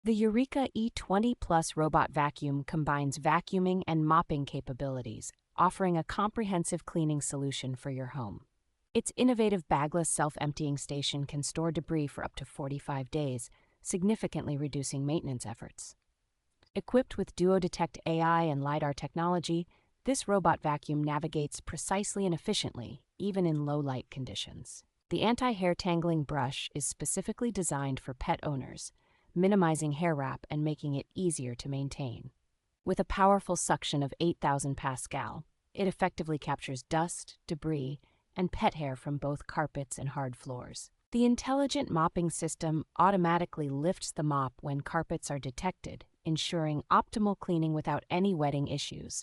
The Eureka E20 Plus robot vacuum combines vacuuming and mopping capabilities, offering a comprehensive cleaning solution for your home. Its innovative bagless self-emptying station can store debris for up to 45 days, significantly reducing maintenance efforts. Equipped with DuoDetect AI and LiDAR technology, this robot vacuum navigates precisely and efficiently, even in low-light conditions. The anti-hair-tangling brush is specifically designed for pet owners, minimizing hair wrap and making it easier to maintain. With a powerful suction of 8,000 Pascal, it effectively captures dust, debris, and pet hair from both carpets and hard floors. The intelligent mopping system automatically lifts the mop when carpets are detected, ensuring optimal cleaning without any wetting issues.